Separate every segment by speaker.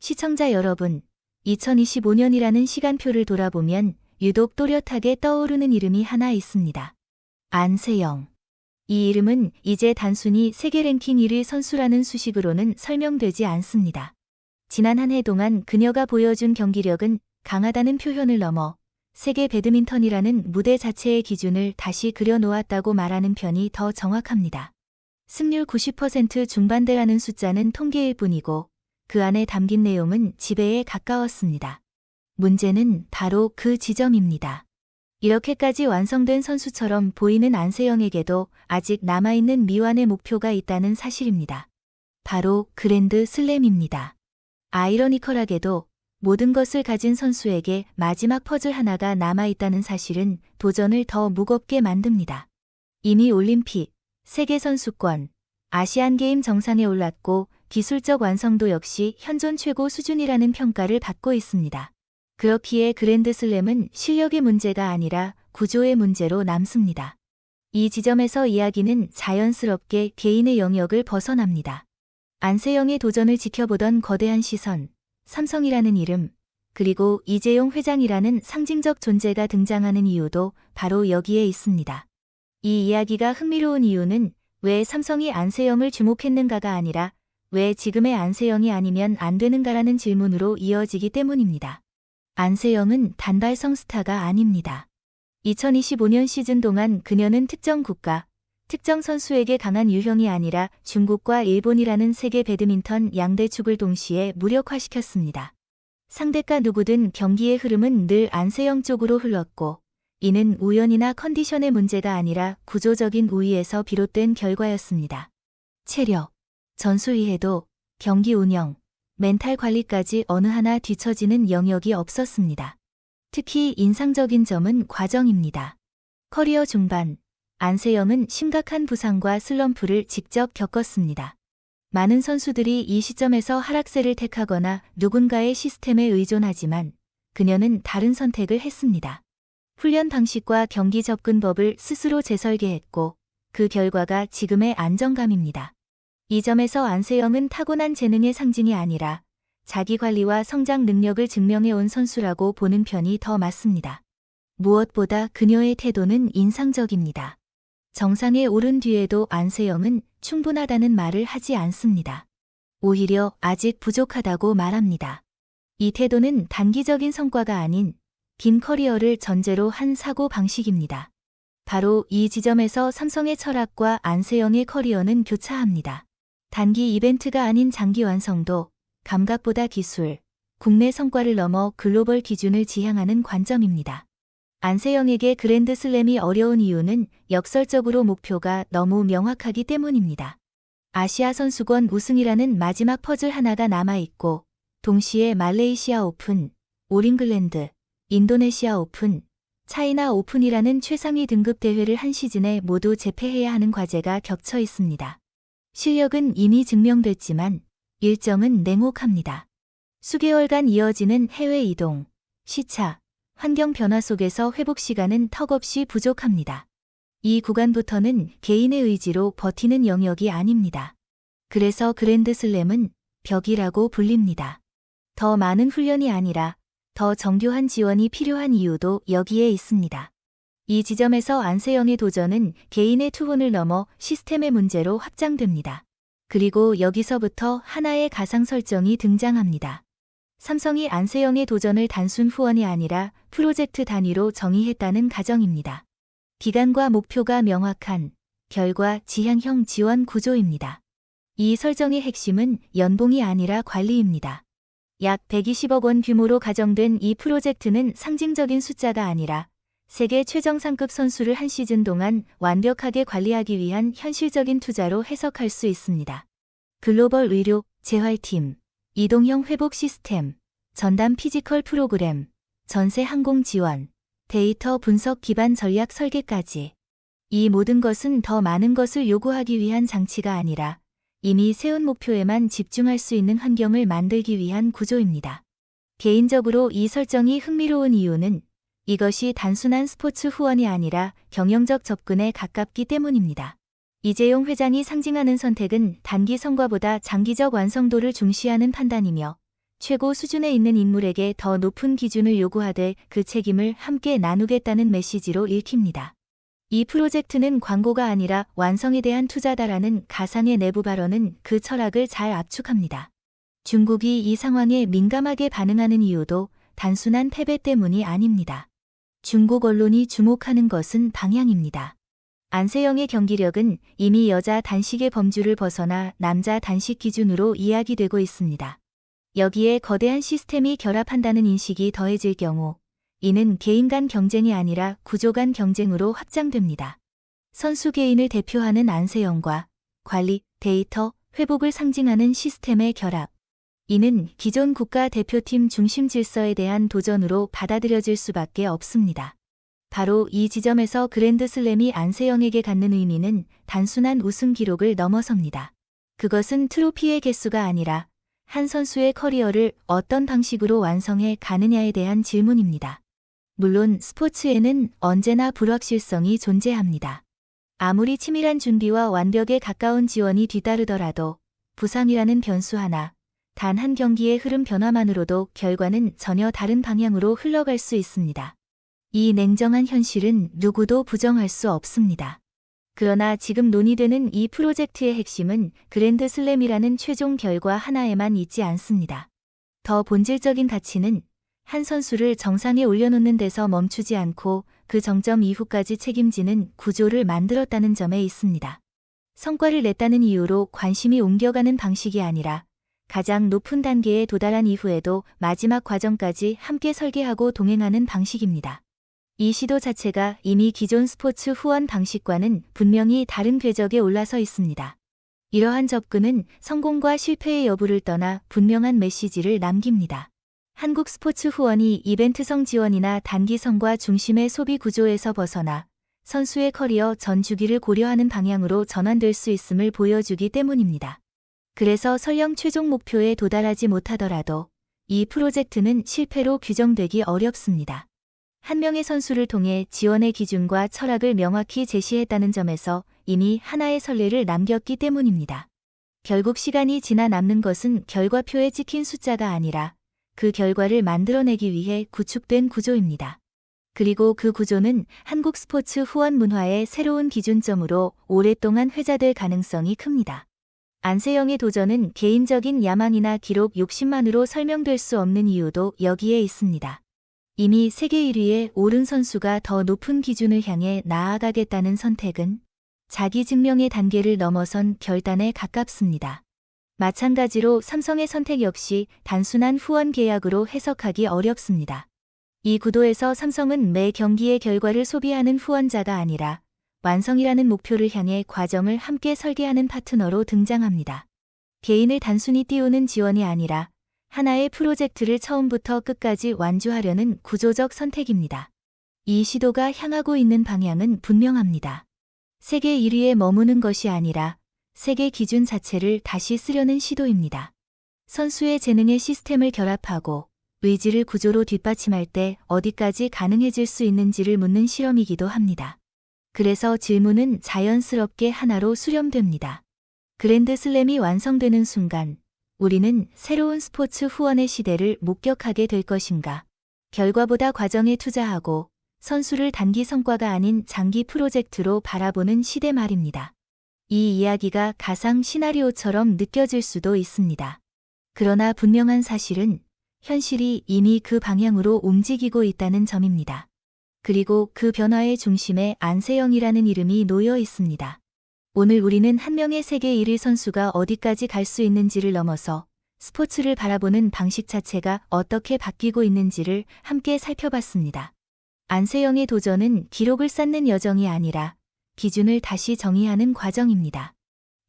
Speaker 1: 시청자 여러분, 2025년이라는 시간표를 돌아보면 유독 또렷하게 떠오르는 이름이 하나 있습니다. 안세영. 이 이름은 이제 단순히 세계 랭킹 1위 선수라는 수식으로는 설명되지 않습니다. 지난 한 해 동안 그녀가 보여준 경기력은 강하다는 표현을 넘어 세계 배드민턴이라는 무대 자체의 기준을 다시 그려놓았다고 말하는 편이 더 정확합니다. 승률 90% 중반대라는 숫자는 통계일 뿐이고 그 안에 담긴 내용은 지배에 가까웠습니다. 문제는 바로 그 지점입니다. 이렇게까지 완성된 선수처럼 보이는 안세영에게도 아직 남아있는 미완의 목표가 있다는 사실입니다. 바로 그랜드 슬램입니다. 아이러니컬하게도 모든 것을 가진 선수에게 마지막 퍼즐 하나가 남아있다는 사실은 도전을 더 무겁게 만듭니다. 이미 올림픽, 세계선수권, 아시안게임 정상에 올랐고 기술적 완성도 역시 현존 최고 수준이라는 평가를 받고 있습니다. 그렇기에 그랜드슬램은 실력의 문제가 아니라 구조의 문제로 남습니다. 이 지점에서 이야기는 자연스럽게 개인의 영역을 벗어납니다. 안세영의 도전을 지켜보던 거대한 시선, 삼성이라는 이름, 그리고 이재용 회장이라는 상징적 존재가 등장하는 이유도 바로 여기에 있습니다. 이 이야기가 흥미로운 이유는 왜 삼성이 안세영을 주목했는가가 아니라 왜 지금의 안세영이 아니면 안 되는가라는 질문으로 이어지기 때문입니다. 안세영은 단발성 스타가 아닙니다. 2025년 시즌 동안 그녀는 특정 국가, 특정 선수에게 강한 유형이 아니라 중국과 일본이라는 세계 배드민턴 양대 축을 동시에 무력화시켰습니다. 상대가 누구든 경기의 흐름은 늘 안세영 쪽으로 흘렀고 이는 우연이나 컨디션의 문제가 아니라 구조적인 우위에서 비롯된 결과였습니다. 체력, 전술 이해도, 경기 운영, 멘탈 관리까지 어느 하나 뒤처지는 영역이 없었습니다. 특히 인상적인 점은 과정입니다. 커리어 중반, 안세영은 심각한 부상과 슬럼프를 직접 겪었습니다. 많은 선수들이 이 시점에서 하락세를 택하거나 누군가의 시스템에 의존하지만 그녀는 다른 선택을 했습니다. 훈련 방식과 경기 접근법을 스스로 재설계했고 그 결과가 지금의 안정감입니다. 이 점에서 안세영은 타고난 재능의 상징이 아니라 자기관리와 성장 능력을 증명해온 선수라고 보는 편이 더 맞습니다. 무엇보다 그녀의 태도는 인상적입니다. 정상에 오른 뒤에도 안세영은 충분하다는 말을 하지 않습니다. 오히려 아직 부족하다고 말합니다. 이 태도는 단기적인 성과가 아닌 긴 커리어를 전제로 한 사고 방식입니다. 바로 이 지점에서 삼성의 철학과 안세영의 커리어는 교차합니다. 단기 이벤트가 아닌 장기 완성도, 감각보다 기술, 국내 성과를 넘어 글로벌 기준을 지향하는 관점입니다. 안세영에게 그랜드슬램이 어려운 이유는 역설적으로 목표가 너무 명확하기 때문입니다. 아시아 선수권 우승이라는 마지막 퍼즐 하나가 남아있고 동시에 말레이시아 오픈, 올잉글랜드, 인도네시아 오픈, 차이나 오픈이라는 최상위 등급 대회를 한 시즌에 모두 제패해야 하는 과제가 겹쳐 있습니다. 실력은 이미 증명됐지만 일정은 냉혹합니다. 수개월간 이어지는 해외 이동, 시차, 환경 변화 속에서 회복 시간은 턱없이 부족합니다. 이 구간부터는 개인의 의지로 버티는 영역이 아닙니다. 그래서 그랜드슬램은 벽이라고 불립니다. 더 많은 훈련이 아니라 더 정교한 지원이 필요한 이유도 여기에 있습니다. 이 지점에서 안세영의 도전은 개인의 투혼을 넘어 시스템의 문제로 확장됩니다. 그리고 여기서부터 하나의 가상 설정이 등장합니다. 삼성이 안세영의 도전을 단순 후원이 아니라 프로젝트 단위로 정의했다는 가정입니다. 기간과 목표가 명확한 결과 지향형 지원 구조입니다. 이 설정의 핵심은 연봉이 아니라 관리입니다. 약 120억 원 규모로 가정된 이 프로젝트는 상징적인 숫자가 아니라 세계 최정상급 선수를 한 시즌 동안 완벽하게 관리하기 위한 현실적인 투자로 해석할 수 있습니다. 글로벌 의료, 재활팀, 이동형 회복 시스템, 전담 피지컬 프로그램, 전세 항공 지원, 데이터 분석 기반 전략 설계까지. 이 모든 것은 더 많은 것을 요구하기 위한 장치가 아니라 이미 세운 목표에만 집중할 수 있는 환경을 만들기 위한 구조입니다. 개인적으로 이 설정이 흥미로운 이유는 이것이 단순한 스포츠 후원이 아니라 경영적 접근에 가깝기 때문입니다. 이재용 회장이 상징하는 선택은 단기 성과보다 장기적 완성도를 중시하는 판단이며 최고 수준에 있는 인물에게 더 높은 기준을 요구하되 그 책임을 함께 나누겠다는 메시지로 읽힙니다. 이 프로젝트는 광고가 아니라 완성에 대한 투자다라는 가상의 내부 발언은 그 철학을 잘 압축합니다. 중국이 이 상황에 민감하게 반응하는 이유도 단순한 패배 때문이 아닙니다. 중국 언론이 주목하는 것은 방향입니다. 안세영의 경기력은 이미 여자 단식의 범주를 벗어나 남자 단식 기준으로 이야기되고 있습니다. 여기에 거대한 시스템이 결합한다는 인식이 더해질 경우 이는 개인 간 경쟁이 아니라 구조 간 경쟁으로 확장됩니다. 선수 개인을 대표하는 안세영과 관리, 데이터, 회복을 상징하는 시스템의 결합. 이는 기존 국가대표팀 중심 질서에 대한 도전으로 받아들여질 수밖에 없습니다. 바로 이 지점에서 그랜드슬램이 안세영에게 갖는 의미는 단순한 우승 기록을 넘어섭니다. 그것은 트로피의 개수가 아니라 한 선수의 커리어를 어떤 방식으로 완성해 가느냐에 대한 질문입니다. 물론 스포츠에는 언제나 불확실성이 존재합니다. 아무리 치밀한 준비와 완벽에 가까운 지원이 뒤따르더라도 부상이라는 변수 하나, 단 한 경기의 흐름 변화만으로도 결과는 전혀 다른 방향으로 흘러갈 수 있습니다. 이 냉정한 현실은 누구도 부정할 수 없습니다. 그러나 지금 논의되는 이 프로젝트의 핵심은 그랜드슬램이라는 최종 결과 하나에만 있지 않습니다. 더 본질적인 가치는 한 선수를 정상에 올려놓는 데서 멈추지 않고 그 정점 이후까지 책임지는 구조를 만들었다는 점에 있습니다. 성과를 냈다는 이유로 관심이 옮겨가는 방식이 아니라 가장 높은 단계에 도달한 이후에도 마지막 과정까지 함께 설계하고 동행하는 방식입니다. 이 시도 자체가 이미 기존 스포츠 후원 방식과는 분명히 다른 궤적에 올라서 있습니다. 이러한 접근은 성공과 실패의 여부를 떠나 분명한 메시지를 남깁니다. 한국 스포츠 후원이 이벤트성 지원이나 단기성과 중심의 소비 구조에서 벗어나 선수의 커리어 전 주기를 고려하는 방향으로 전환될 수 있음을 보여주기 때문입니다. 그래서 설령 최종 목표에 도달하지 못하더라도 이 프로젝트는 실패로 규정되기 어렵습니다. 한 명의 선수를 통해 지원의 기준과 철학을 명확히 제시했다는 점에서 이미 하나의 선례를 남겼기 때문입니다. 결국 시간이 지나 남는 것은 결과표에 찍힌 숫자가 아니라 그 결과를 만들어내기 위해 구축된 구조입니다. 그리고 그 구조는 한국 스포츠 후원 문화의 새로운 기준점으로 오랫동안 회자될 가능성이 큽니다. 안세영의 도전은 개인적인 야망이나 기록 욕심만으로 설명될 수 없는 이유도 여기에 있습니다. 이미 세계 1위에 오른 선수가 더 높은 기준을 향해 나아가겠다는 선택은 자기 증명의 단계를 넘어선 결단에 가깝습니다. 마찬가지로 삼성의 선택 역시 단순한 후원 계약으로 해석하기 어렵습니다. 이 구도에서 삼성은 매 경기의 결과를 소비하는 후원자가 아니라 완성이라는 목표를 향해 과정을 함께 설계하는 파트너로 등장합니다. 개인을 단순히 띄우는 지원이 아니라 하나의 프로젝트를 처음부터 끝까지 완주하려는 구조적 선택입니다. 이 시도가 향하고 있는 방향은 분명합니다. 세계 1위에 머무는 것이 아니라 세계 기준 자체를 다시 쓰려는 시도입니다. 선수의 재능의 시스템을 결합하고 의지를 구조로 뒷받침할 때 어디까지 가능해질 수 있는지를 묻는 실험이기도 합니다. 그래서 질문은 자연스럽게 하나로 수렴됩니다. 그랜드슬램이 완성되는 순간 우리는 새로운 스포츠 후원의 시대를 목격하게 될 것인가? 결과보다 과정에 투자하고 선수를 단기 성과가 아닌 장기 프로젝트로 바라보는 시대 말입니다. 이 이야기가 가상 시나리오처럼 느껴질 수도 있습니다. 그러나 분명한 사실은 현실이 이미 그 방향으로 움직이고 있다는 점입니다. 그리고 그 변화의 중심에 안세영이라는 이름이 놓여 있습니다. 오늘 우리는 한 명의 세계 1위 선수가 어디까지 갈 수 있는지를 넘어서 스포츠를 바라보는 방식 자체가 어떻게 바뀌고 있는지를 함께 살펴봤습니다. 안세영의 도전은 기록을 쌓는 여정이 아니라 기준을 다시 정의하는 과정입니다.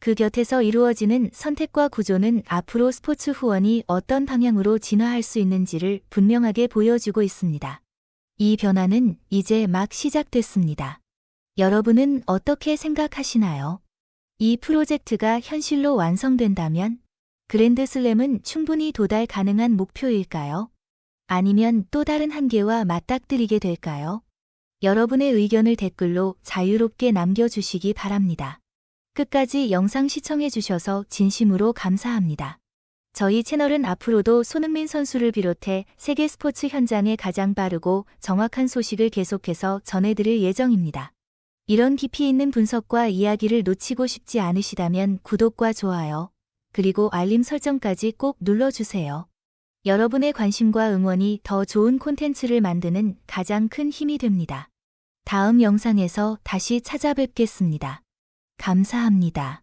Speaker 1: 그 곁에서 이루어지는 선택과 구조는 앞으로 스포츠 후원이 어떤 방향으로 진화할 수 있는지를 분명하게 보여주고 있습니다. 이 변화는 이제 막 시작됐습니다. 여러분은 어떻게 생각하시나요? 이 프로젝트가 현실로 완성된다면 그랜드슬램은 충분히 도달 가능한 목표일까요? 아니면 또 다른 한계와 맞닥뜨리게 될까요? 여러분의 의견을 댓글로 자유롭게 남겨주시기 바랍니다. 끝까지 영상 시청해주셔서 진심으로 감사합니다. 저희 채널은 앞으로도 손흥민 선수를 비롯해 세계 스포츠 현장의 가장 빠르고 정확한 소식을 계속해서 전해드릴 예정입니다. 이런 깊이 있는 분석과 이야기를 놓치고 싶지 않으시다면 구독과 좋아요, 그리고 알림 설정까지 꼭 눌러주세요. 여러분의 관심과 응원이 더 좋은 콘텐츠를 만드는 가장 큰 힘이 됩니다. 다음 영상에서 다시 찾아뵙겠습니다. 감사합니다.